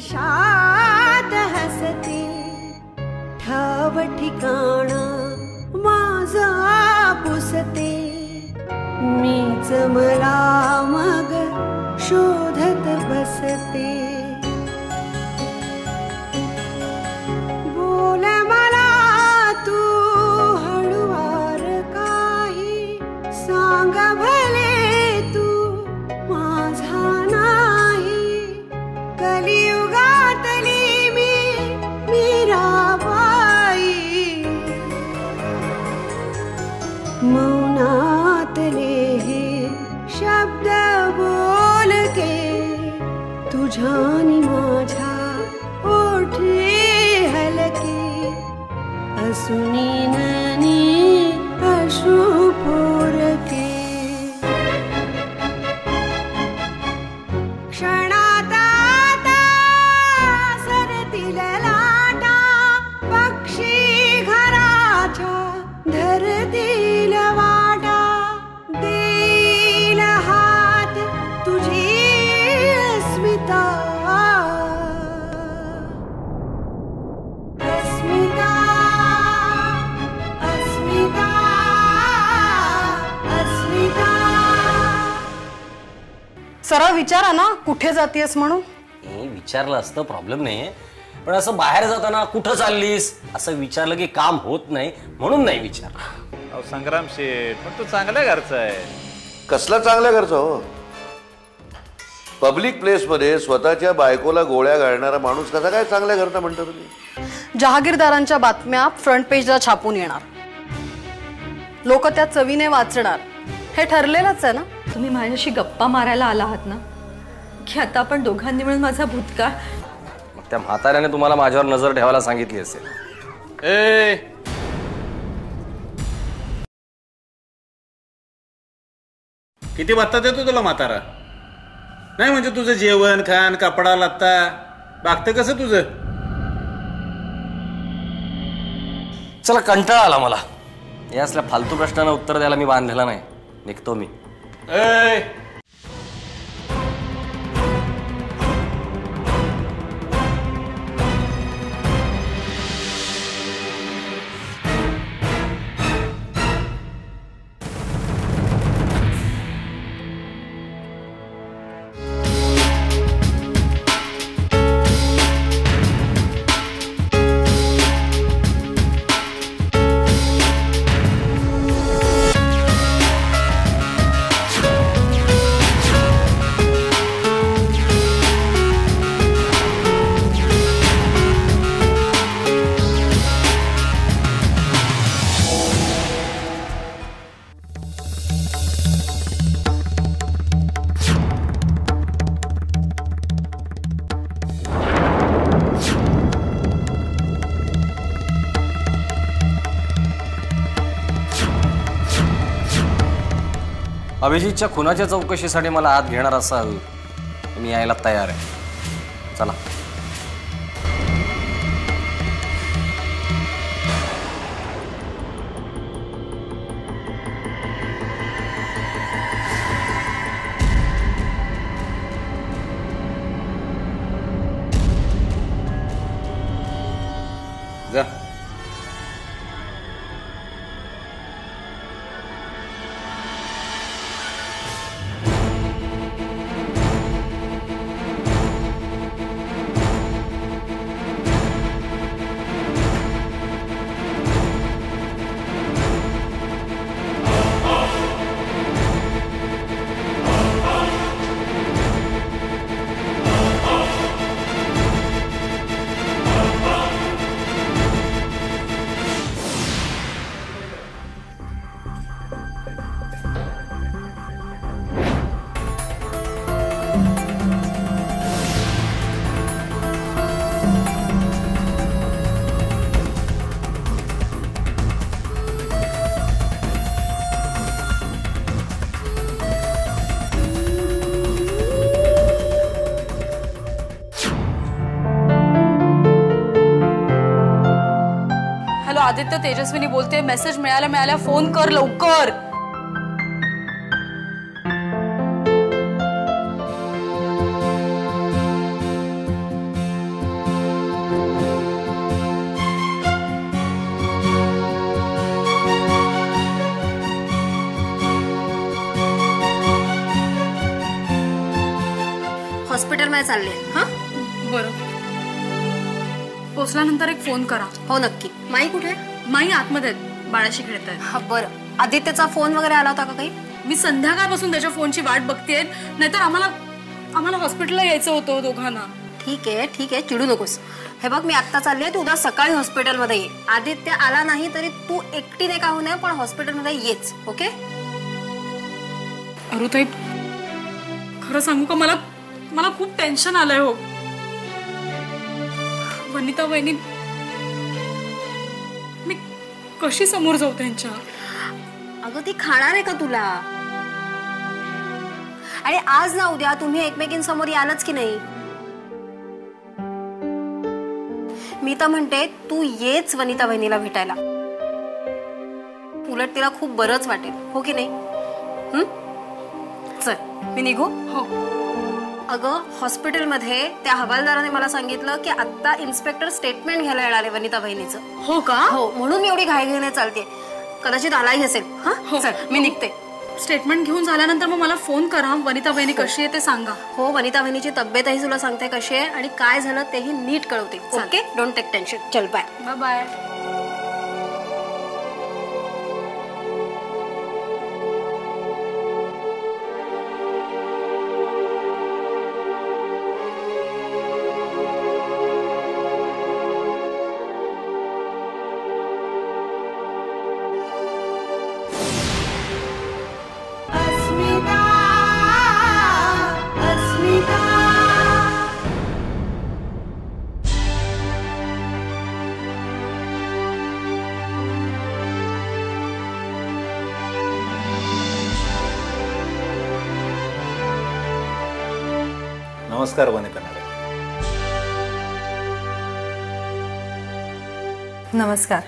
शात हसते ठाव ठिकाणा माझा पुसते मीच मला मग शोधत बसते बोल मला तू हळुवार काही सांग भले तू माझा नाही कलियुगातली मीराबाई मौनातले हे शब्द बोलके तुझ्यानी माझ्या ओठे हलके असुनी ननी अश्रू पोरके क्षणात आता सरतील लाटा पक्षी घराच्या धरतील वाटा देईल हात तुझी अस्मिता अस्मिता अस्मिता अस्मिता सरळ विचारा ना कुठे जातीयस म्हणून. विचारलं असतं प्रॉब्लेम नाही, पण असं बाहेर जाताना कुठं चाललीस असं विचारलं की काम होत नाही म्हणून नाही विचारलं. अहो संग्राम शेठ, पण तू चांगल्या घरचा आहे. कसला चांगल्या घरचा हो? पब्लिक प्लेस मध्ये स्वतःच्या बायकोला गोळ्या घालणारा माणूस कसा काय चांगल्या घरचा म्हणता तुम्ही? जहागीरदारांच्या बातम्या फ्रंट पेजला छापून येणार, लोक त्या चवीने वाचणार, हे ठरलेलंच आहे ना. तुम्ही माझ्याशी गप्पा मारायला आला आहात ना की आता आपण दोघांनी मिळून माझा भूतकाळ. मग त्या म्हाताऱ्याने तुम्हाला माझ्यावर नजर ठेवायला सांगितली असेल. ए किती बत्ता देतो तुला म्हातारा? नाही म्हणजे तुझं जेवण खाण कपडा लत्ता बागतं कसं तुझं? चला कंटाळा आला मला या असल्या फालतू प्रश्नांना उत्तर द्यायला. मी बांधलेला नाही, निघतो मी. ए अभिजितच्या खुनाच्या चौकशीसाठी मला आत घेणार असाल मी यायला तयार आहे. चला. जा. आदित्य, तेजस्विनी बोलते, मेसेज मिळाल्या फोन कर लवकर. हॉस्पिटलमध्ये चालले. हा बरं, पोचल्यानंतर एक फोन करा. हो नक्की. माई कुठे? माई आतमध्ये आहेत, बाळाशी खेळत आहेत. हा बरं. आदित्यचा फोन वगैरे आला होता का काही? मी संध्याकाळपासून त्याच्या फोनची वाट बघतेय, नाहीतर आम्हाला हॉस्पिटलला यायचं होतं दोघांना. ठीक आहे, चिडू नकोस. हे बघ, मी आत्ता चालली आहे, तू उद्या सकाळी हॉस्पिटलमध्ये ये. आदित्य आला नाही तरी तू एकटीने का होऊ नये, पण हॉस्पिटलमध्ये येच. ओके? अरुताई, खरं सांगू का, मला खूप टेन्शन आलंय हो. वनिता वहिनी, मी कशी समोर जाऊ त्यांच्या? अगं ती खाणार आहे का तुला? आणि आज ना उद्या तुम्ही एकमेकींसमोर यालच की नाही? मी तर म्हणते तू येच वनिता वहिनीला भेटायला. उलट तिला खूप बरंच वाटेल, हो की नाही? चल, मी निघू. हो. अगं, हॉस्पिटलमध्ये त्या हवालदाराने मला सांगितलं की आता इन्स्पेक्टर स्टेटमेंट घ्यायला येणार आहे वनिता बहिणीचं. हो का? हो, म्हणून मी एवढी घाईघाईने चालते. कदाचित आलाही असेल. हो. चल, मी निघते. स्टेटमेंट घेऊन झाल्यानंतर मग मला फोन करा. वनिता बहिणी कशी आहे ते सांगा. हो, वनिता बहिणीची तब्येतही तुला सांगते कशी आहे आणि काय झालं तेही नीट कळवते. ओके? Don't take tension. चल, bye. Bye bye. Asmita Asmita नमस्कार वनिता मॅडम. नमस्कार.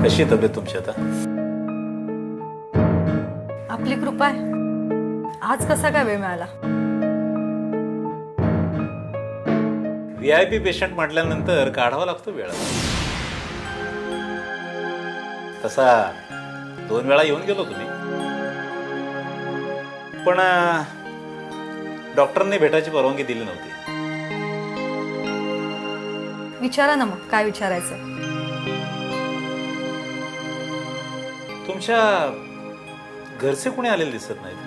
कशी तब्येत तुमची आता? आपली कृपा आहे. आज कसा काय वेळ मिळाला? VIP पेशंट म्हटल्यानंतर काढावा लागतो वेळ. तसा 2 वेळा येऊन गेलो तुम्ही, पण डॉक्टरने भेटायची परवानगी दिली नव्हती. विचारा ना मग, काय विचारायचं? तुमच्या घरचे कुणी आलेले दिसत नाहीत.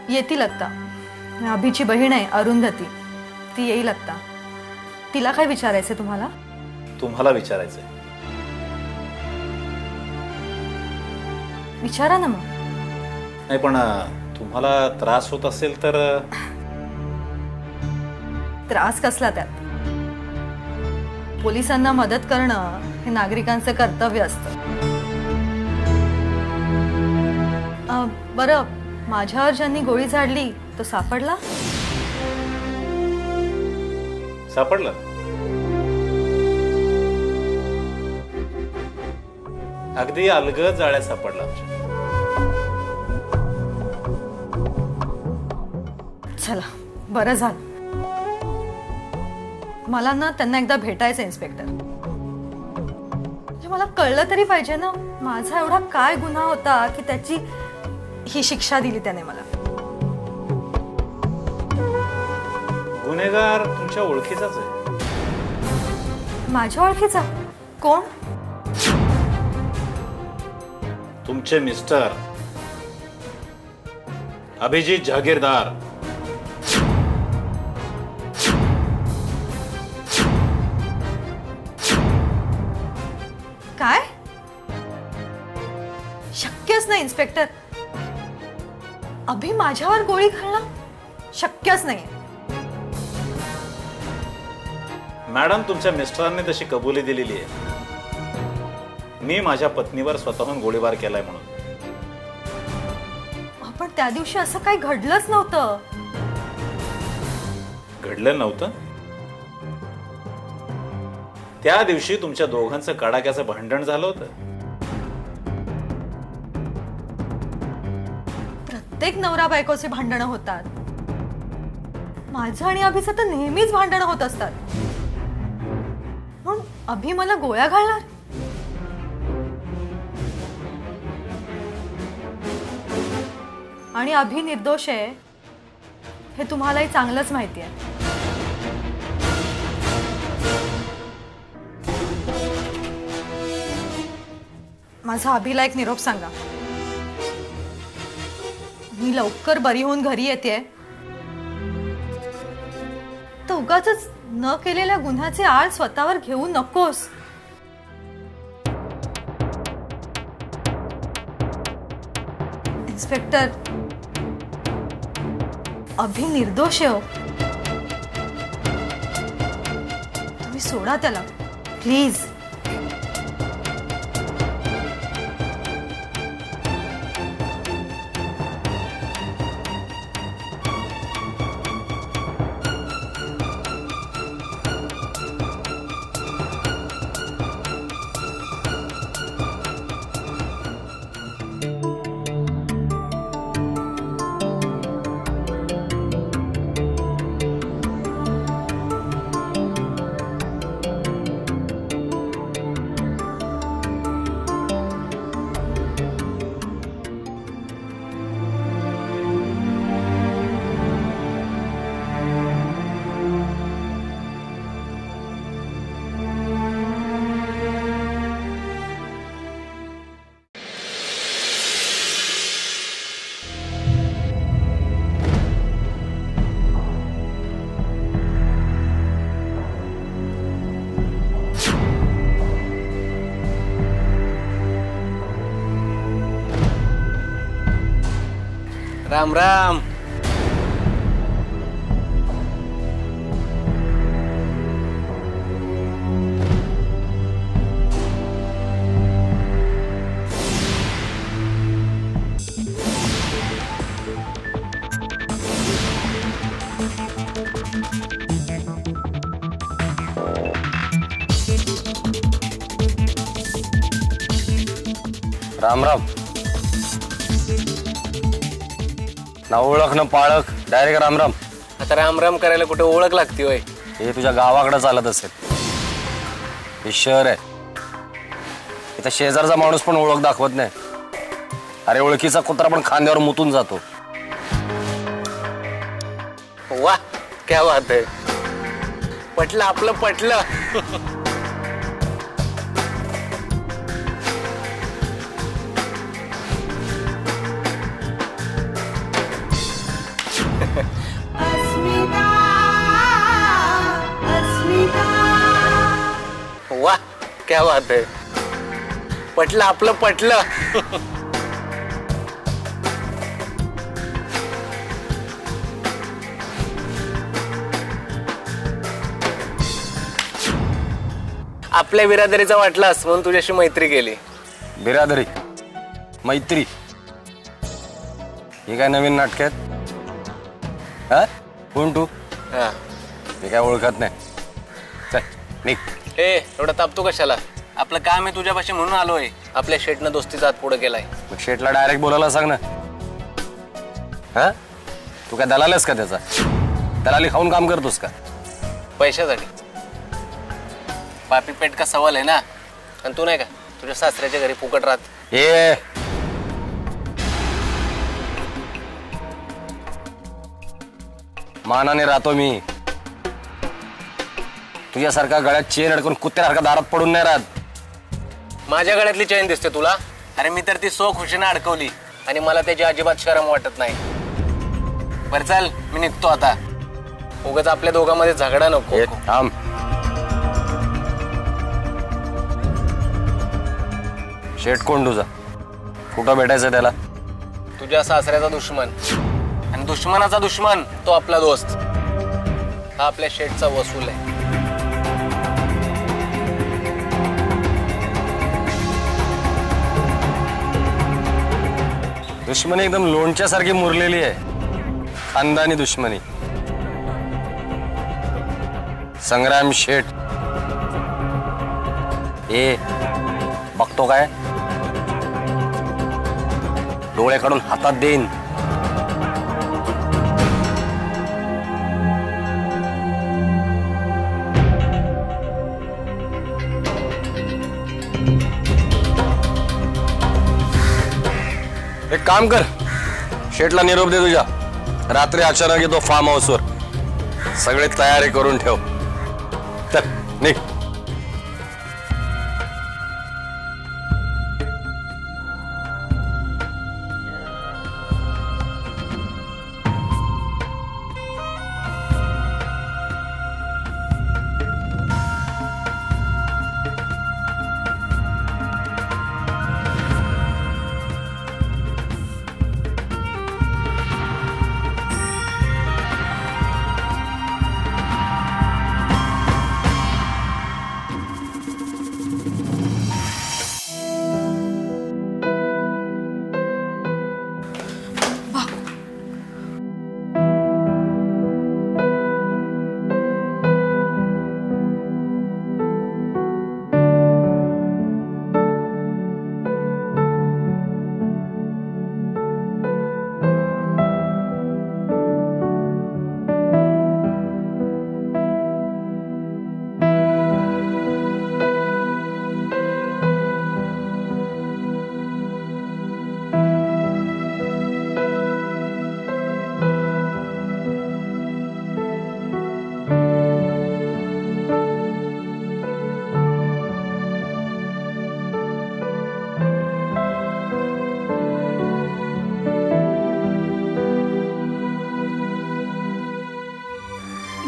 येतील आत्ता. अभिची बहीण आहे अरुंधती, ती येईल आत्ता. तिला काय विचारायचं तुम्हाला? तुम्हाला विचारायचंय. विचारा ना मग. नाही, पण तुम्हाला त्रास होत असेल तर? त्रास कसला त्यात? पोलिसांना मदत करणं हे नागरिकांचं कर्तव्य असतं. बरं, माझ्यावर ज्यांनी गोळी झाडली तो सापडला? सापडलं. अगदी अलगद जाळ्यात सापडला आमच्या. चला, बरं झालं. मला ना त्यांना एकदा भेटायचं इन्स्पेक्टर. मला कळलं तरी पाहिजे ना, माझा एवढा काय गुन्हा होता की त्याची ही शिक्षा दिली त्याने मला. गुन्हेगार तुमच्या ओळखीचाच आहे. माझ्या ओळखीचा? कोण? तुमचे मिस्टर अभिजित जहागीरदार. काय? शक्यच नाही इन्स्पेक्टर. अभि माझ्यावर गोळी घालणं शक्यच नाही. मॅडम, तुमच्या मिस्टरांनी तशी कबुली दिलेली आहे, मी माझ्या पत्नीवर स्वतःहून गोळीबार केलाय म्हणून. पण त्या दिवशी असं काही घडलंच नव्हतं. घडलं नव्हतं? त्या दिवशी तुमच्या दोघांचं कडाक्याचं भांडण झालं होतं. प्रत्येक नवरा बायकोचे भांडणं होतात. माझं आणि अभिचं तर नेहमीच भांडणं होत असतात. म्हणून अभि मला गोळ्या घालणार? आणि अभि निर्दोष आहे हे तुम्हालाही चांगलंच माहिती आहे. माझा अभिला एक निरोप सांगा. मी लवकर बरी होऊन घरी येते, तर उगाचच न केलेल्या गुन्ह्याचे आळ स्वतःवर घेऊ नकोस. इन्स्पेक्टर, अभि निर्दोष आहे. तुम्ही सोडा त्याला प्लीज. राम राम. राम राम. ना ओळख ना पाळख, डायरेक्ट राम राम. आता राम राम करायला कुठे ओळख लागते होय? हे तुझ्या गावाकडे चालत असेल. हे शहर आहे, इथं शेजारचा माणूस पण ओळख दाखवत नाही. अरे ओळखीचा कुत्रा पण खांद्यावर मुतून जातो. वा, क्या बात आहे. पटलं आपलं, पटलं. अस्मिता अस्मिता वा, क्या बात आहे. पटलं आपलं, पटलं. आपल्या बिरादरीचा वाटलास म्हणून तुझ्याशी मैत्री केली. बिरादरी मैत्री ही काय नवीन नाटक आहेत? हा, कोण तू? हा, मी काय ओळखत नाही. चल निघ. ए, एवढा तापतो कशाला? आपलं काम आहे तुझ्यापाशी म्हणून आलोय. आपल्या शेटनं दोस्तीचा हात पुढे केलाय. मग शेटला डायरेक्ट बोलायला सांग ना. हा, तू काय दलाल आहेस का त्याचा? दलाली खाऊन काम करतोस का? पैशासाठी. पापी पेट का सवाल आहे ना. आणि तू नाही का तुझ्या सासऱ्याच्या घरी फुकट राहत? ए, मानाने राहतो मी. तुझ्यासारखा गळ्यात चेन अडकून कुत्र्यासारखा दारात पडून नाही राहत. माझ्या गळ्यातली चैन दिसते तुला? अरे मी तर ती सो खुशीने अडकवली आणि मला त्याची अजिबात शरम वाटत नाही. बरं चल, मी निघतो आता. उगाच आपल्या दोघांमध्ये झगडा नको. थांब. शेट कोण तुझा? कुठं भेटायचं त्याला? तुझ्या सासऱ्याचा दुश्मन आणि दुश्मनाचा दुश्मन तो आपला दोस्त. हा आपल्या शेटचा वसूल आहे. दुश्मनी एकदम लोणच्यासारखी मुरलेली आहे. खानदानी दुश्मनी. संग्राम शेठ ए बघतो काय? डोळे काढून हातात देईन. एक काम कर, शेटला निरोप दे तुझ्या. रात्री अचानक येतो फार्म हाऊसवर. सगळे तयारी करून ठेव. चल निघ.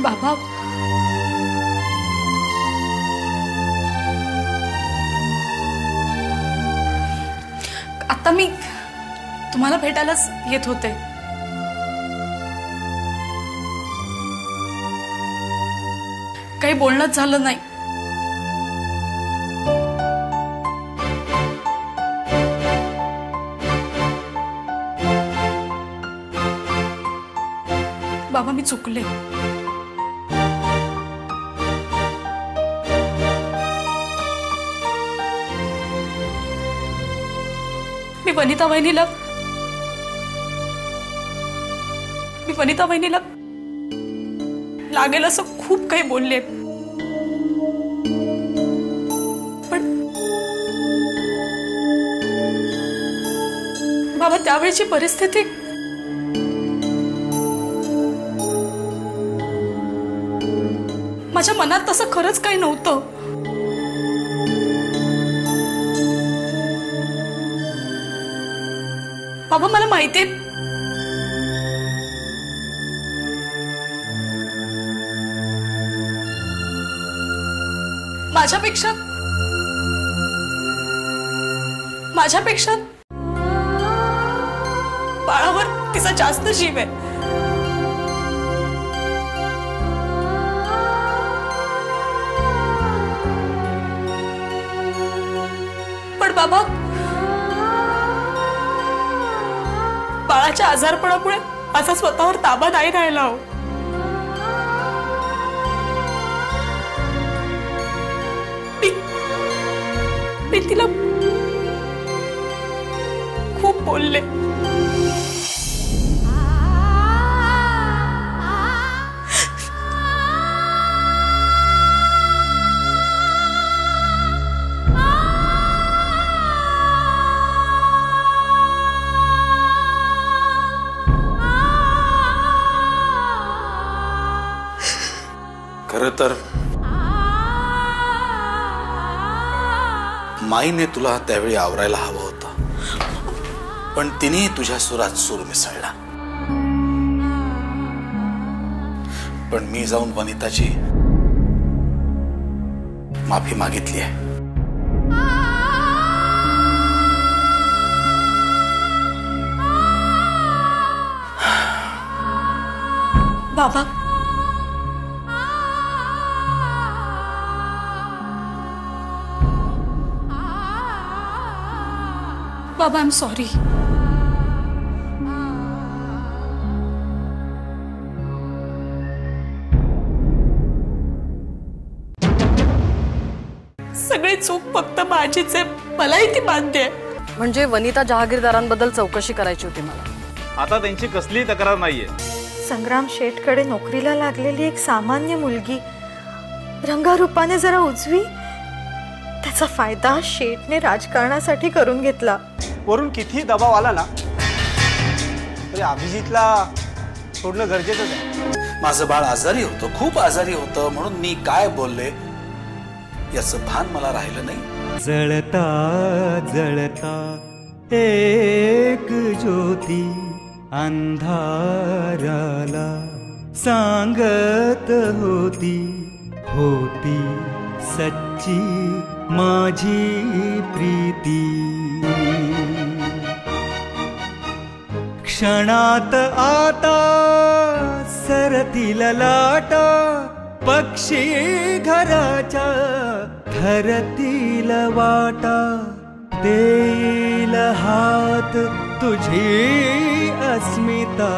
बाबा, आता मी तुम्हाला भेटायलाच येत होते. काही बोलणंच झालं नाही. बाबा, मी चुकले. मी वनिता वहिनीला लागेल असं खूप काही बोलले. पण बाबा, त्यावेळची परिस्थिती माझ्या मनात तसं खरंच काही नव्हतं. बाबा, मला माहितीये माझ्यापेक्षा बाळावर तिचा जास्त जीव आहे. पण बाबा, बाळाच्या आजारपणामुळे माझा स्वतःवर ताबा नाही राहिला हो. मी तिला खूप बोलले. खरं तर माईने तुला त्यावेळी आवरायला हवं होतं, पण तिने तुझ्या सुरात सूर मिसळला. पण मी जाऊन वनिताची माफी मागितली आहे. बाबा, बाबा, आय एम सॉरी. सगळी चूक फक्त माझीच आहे, मलाही ती मान्य आहे. म्हणजे वनिता जहागीरदारांबद्दल चौकशी करायची होती मला. आता त्यांची कसली तक्रार नाहीये. संग्राम शेठकडे नोकरीला लागलेली एक सामान्य मुलगी रंगारूपाने जरा उजवी, त्याचा फायदा शेठने राजकारणासाठी करून घेतला. वरून किती दबाव आला ना तरी अभिजितला सोडणं गरजेचंच आहे. माझं बाळ आजारी होतं, खूप आजारी होतं, म्हणून मी काय बोलले याचं भान मला राहिलं नाही. जळता जळता एक ज्योती अंधाराला सांगत होती, होती सच्ची माझी प्रीती. क्षणात आता सरतील लाटा, पक्षी घराच्या धरतील वाटा. देईल हात तुझी अस्मिता